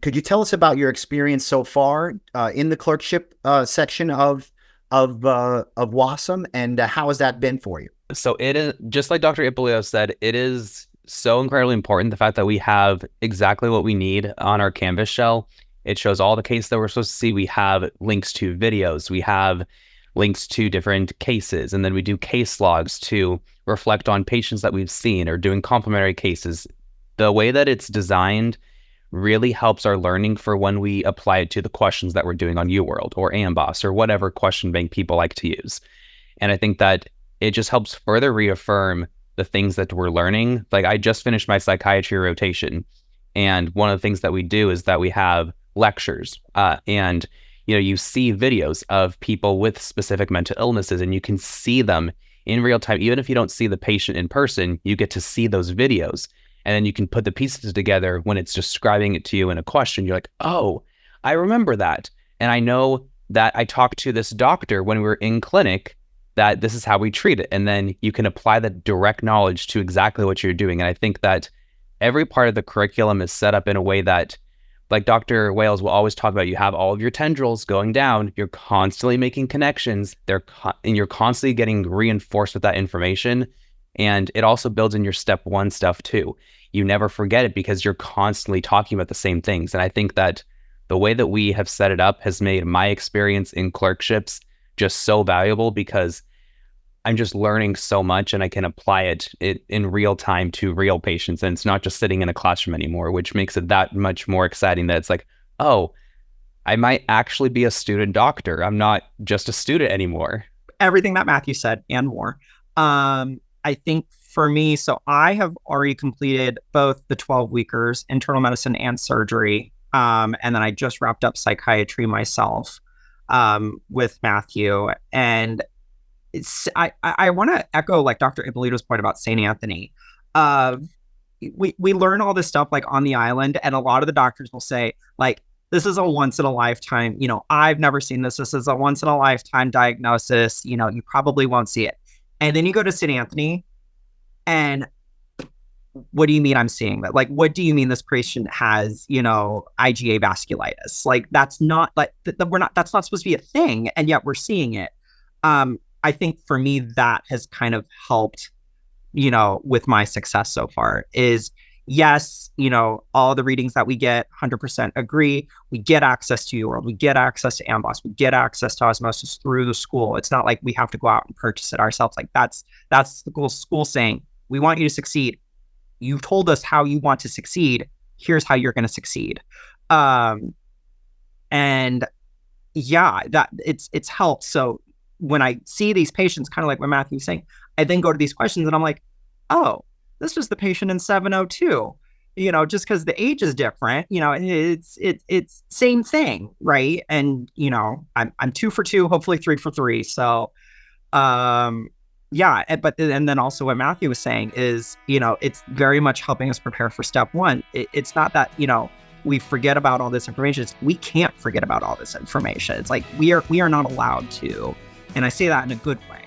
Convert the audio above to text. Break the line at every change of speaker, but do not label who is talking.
Could you tell us about your experience so far in the clerkship section of WAUSM, and how has that been for you?
So it is, just like Dr. Ippolito said, it is so incredibly important, the fact that we have exactly what we need on our Canvas shell. It shows all the cases that we're supposed to see. We have links to videos. We have links to different cases. And then we do case logs to reflect on patients that we've seen or doing complementary cases. The way that it's designed really helps our learning for when we apply it to the questions that we're doing on UWorld or AMBOSS or whatever question bank people like to use. And I think that it just helps further reaffirm the things that we're learning. Like, I just finished my psychiatry rotation, and one of the things that we do is that we have lectures, and you see videos of people with specific mental illnesses, and you can see them in real time. Even if you don't see the patient in person, you get to see those videos, and then you can put the pieces together when it's describing it to you in a question. You're like, oh, I remember that, and I know that I talked to this doctor when we were in clinic, that this is how we treat it. And then you can apply that direct knowledge to exactly what you're doing. And I think that every part of the curriculum is set up in a way that, like Dr. Wales will always talk about, you have all of your tendrils going down, you're constantly making connections, and you're constantly getting reinforced with that information. And it also builds in your step one stuff too. You never forget it because you're constantly talking about the same things. And I think that the way that we have set it up has made my experience in clerkships just so valuable, because I'm just learning so much and I can apply it in real time to real patients. And it's not just sitting in a classroom anymore, which makes it that much more exciting, that it's like, oh, I might actually be a student doctor. I'm not just a student anymore.
Everything that Matthew said and more. I think for me, so I have already completed both the 12-weekers, internal medicine and surgery. And then I just wrapped up psychiatry myself with Matthew. And I want to echo like Dr. Ippolito's point about St. Anthony. We learn all this stuff like on the island, and a lot of the doctors will say like, this is a once in a lifetime, I've never seen this. This is a once in a lifetime diagnosis. You probably won't see it. And then you go to St. Anthony, and what do you mean I'm seeing that? Like, what do you mean this patient has, IgA vasculitis? Like, that's not like that's not supposed to be a thing. And yet we're seeing it. I think for me, that has kind of helped, with my success so far is, yes, all the readings that we get, 100% agree. We get access to UWorld. We get access to AMBOSS. We get access to osmosis through the school. It's not like we have to go out and purchase it ourselves. Like that's the school saying, we want you to succeed. You've told us how you want to succeed. Here's how you're going to succeed. And yeah, that it's helped. So when I see these patients, kind of like what Matthew was saying, I then go to these questions and I'm like, oh, this was the patient in 702, just because the age is different, it's same thing. Right. And, I'm 2 for 2, hopefully 3 for 3. So, yeah, but and then also what Matthew was saying is, it's very much helping us prepare for step one. It's not that, we forget about all this information. We can't forget about all this information. It's like we are not allowed to. And I say that in a good way.